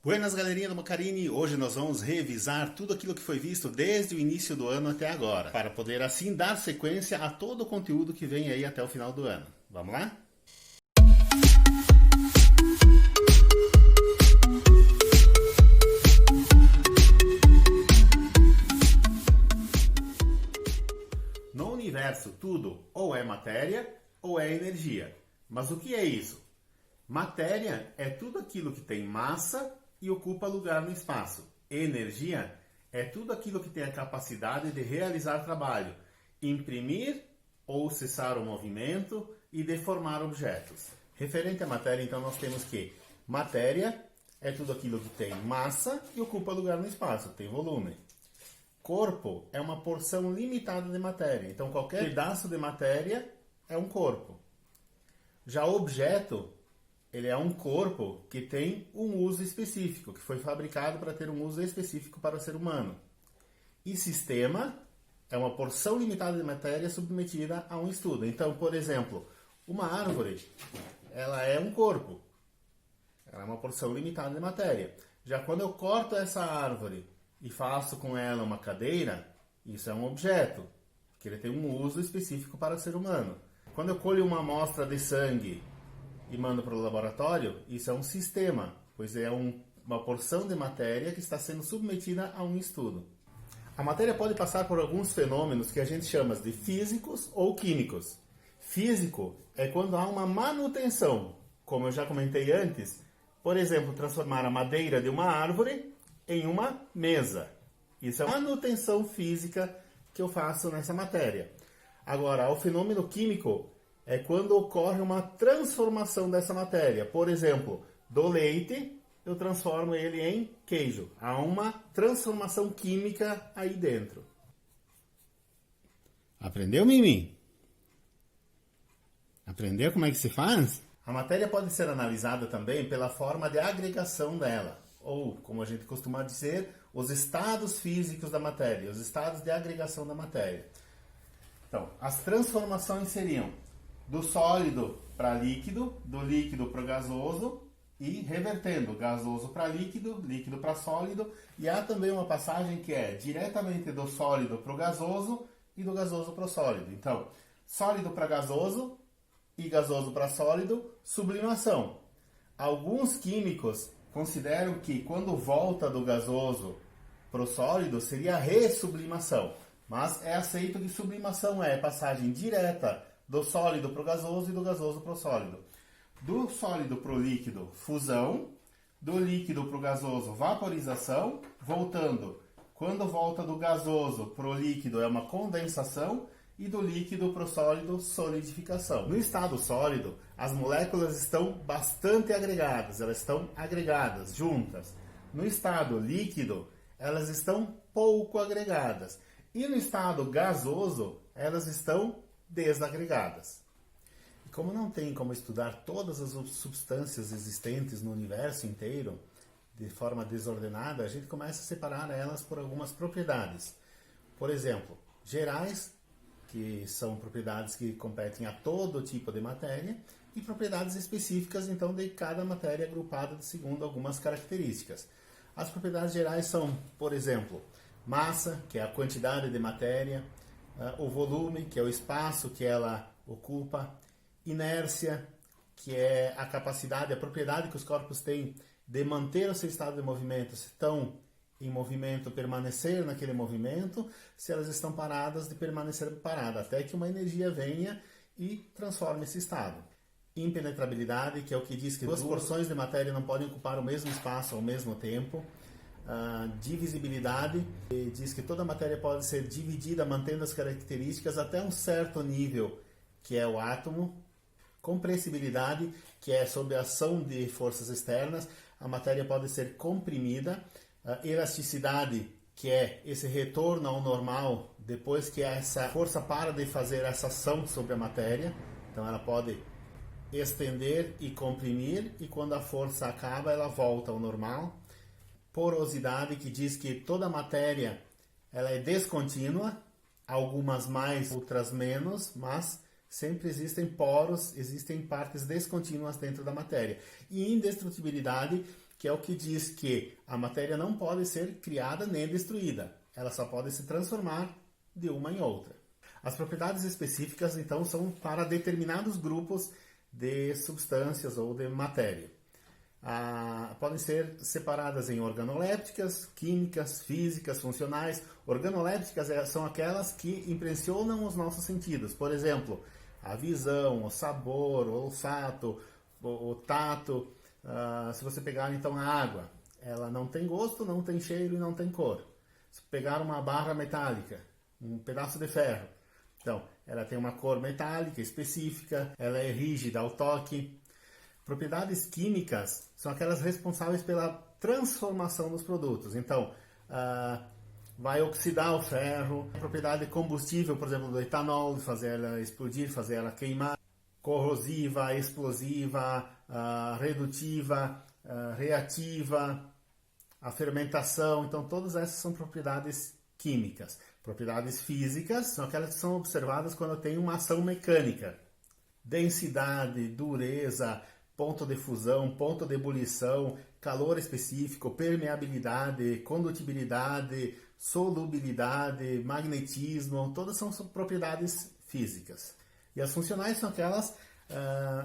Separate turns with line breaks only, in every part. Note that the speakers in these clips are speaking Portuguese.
Buenas, galerinha do Mocarini! Hoje nós vamos revisar tudo aquilo que foi visto desde o início do ano até agora, para poder assim dar sequência a todo o conteúdo que vem aí até o final do ano. Vamos lá? No universo, tudo ou é matéria ou é energia. Mas o que é isso? Matéria é tudo aquilo que tem massa e ocupa lugar no espaço. Energia é tudo aquilo que tem a capacidade de realizar trabalho, imprimir ou cessar o movimento e deformar objetos. Referente à matéria, então, nós temos que matéria é tudo aquilo que tem massa e ocupa lugar no espaço, tem volume. Corpo é uma porção limitada de matéria, então qualquer pedaço de matéria é um corpo. Já objeto, ele é um corpo que tem um uso específico, que foi fabricado para ter um uso específico para o ser humano. E sistema é uma porção limitada de matéria submetida a um estudo. Então, por exemplo, uma árvore, ela é um corpo. Ela é uma porção limitada de matéria. Já quando eu corto essa árvore e faço com ela uma cadeira, isso é um objeto, que ele tem um uso específico para o ser humano. Quando eu colho uma amostra de sangue e mando para o laboratório, isso é um sistema, pois é uma porção de matéria que está sendo submetida a um estudo. A matéria pode passar por alguns fenômenos que a gente chama de físicos ou químicos. Físico é quando há uma manutenção, como eu já comentei antes, por exemplo, transformar a madeira de uma árvore em uma mesa. Isso é uma manutenção física que eu faço nessa matéria. Agora, o fenômeno químico é quando ocorre uma transformação dessa matéria. Por exemplo, do leite, eu transformo ele em queijo. Há uma transformação química aí dentro. Aprendeu, Mimi? Aprendeu como é que se faz? A matéria pode ser analisada também pela forma de agregação dela, ou, como a gente costuma dizer, os estados físicos da matéria, os estados de agregação da matéria. Então, as transformações seriam do sólido para líquido, do líquido para o gasoso e revertendo gasoso para líquido, líquido para sólido. E há também uma passagem que é diretamente do sólido para o gasoso e do gasoso para o sólido. Então, sólido para gasoso e gasoso para sólido, sublimação. Alguns químicos consideram que quando volta do gasoso para o sólido seria ressublimação. Mas é aceito que sublimação é passagem direta do sólido para o gasoso e do gasoso para o sólido. Do sólido para o líquido, fusão. Do líquido para o gasoso, vaporização. Voltando, quando volta do gasoso para o líquido é uma condensação. E do líquido para o sólido, solidificação. No estado sólido, as moléculas estão bastante agregadas, elas estão agregadas, juntas. No estado líquido, elas estão pouco agregadas. E no estado gasoso, elas estão desagregadas. E como não tem como estudar todas as substâncias existentes no universo inteiro de forma desordenada, a gente começa a separar elas por algumas propriedades. Por exemplo, gerais, que são propriedades que competem a todo tipo de matéria, e propriedades específicas, então, de cada matéria agrupada segundo algumas características. As propriedades gerais são, por exemplo, massa, que é a quantidade de matéria, o volume, que é o espaço que ela ocupa, inércia, que é a capacidade, a propriedade que os corpos têm de manter o seu estado de movimento, se estão em movimento, permanecer naquele movimento, se elas estão paradas, de permanecer parada, até que uma energia venha e transforme esse estado. Impenetrabilidade, que é o que diz que duas porções de matéria não podem ocupar o mesmo espaço ao mesmo tempo. Divisibilidade, que diz que toda matéria pode ser dividida mantendo as características até um certo nível, que é o átomo. Compressibilidade, que é sob a ação de forças externas, a matéria pode ser comprimida. Elasticidade, que é esse retorno ao normal depois que essa força para de fazer essa ação sobre a matéria. Então ela pode estender e comprimir, e quando a força acaba ela volta ao normal. Porosidade, que diz que toda matéria ela é descontínua, algumas mais, outras menos, mas sempre existem poros, existem partes descontínuas dentro da matéria. E indestrutibilidade, que é o que diz que a matéria não pode ser criada nem destruída. Ela só pode se transformar de uma em outra. As propriedades específicas, então, são para determinados grupos de substâncias ou de matéria. Podem ser separadas em organolépticas, químicas, físicas, funcionais. Organolépticas são aquelas que impressionam os nossos sentidos. Por exemplo, a visão, o sabor, o olfato, o tato. Se você pegar então a água, ela não tem gosto, não tem cheiro e não tem cor. Se pegar uma barra metálica, um pedaço de ferro, então ela tem uma cor metálica específica, ela é rígida ao toque. Propriedades químicas são aquelas responsáveis pela transformação dos produtos. Então, vai oxidar o ferro. A propriedade combustível, por exemplo, do etanol, fazer ela explodir, fazer ela queimar. Corrosiva, explosiva, redutiva, reativa, a fermentação. Então, todas essas são propriedades químicas. Propriedades físicas são aquelas que são observadas quando tem uma ação mecânica. Densidade, dureza, ponto de fusão, ponto de ebulição, calor específico, permeabilidade, condutibilidade, solubilidade, magnetismo, todas são propriedades físicas. E as funcionais são aquelas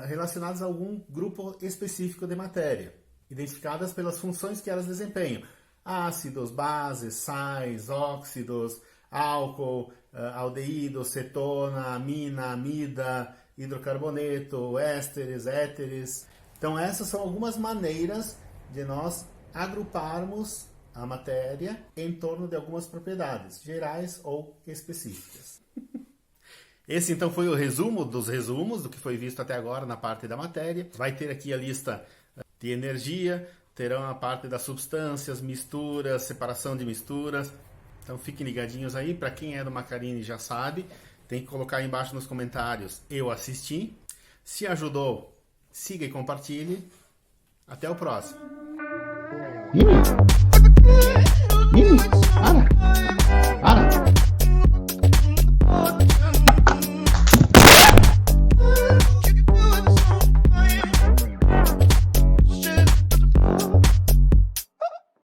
relacionadas a algum grupo específico de matéria, identificadas pelas funções que elas desempenham. Ácidos, bases, sais, óxidos, álcool, aldeído, cetona, amina, amida, hidrocarboneto, ésteres, éteres. Então essas são algumas maneiras de nós agruparmos a matéria em torno de algumas propriedades, gerais ou específicas. Esse então foi o resumo dos resumos do que foi visto até agora na parte da matéria. Vai ter aqui a lista de energia, terão a parte das substâncias, misturas, separação de misturas. Então fiquem ligadinhos aí, para quem é do Maccarini já sabe. Tem que colocar aí embaixo nos comentários, eu assisti. Se ajudou, siga e compartilhe. Até o próximo.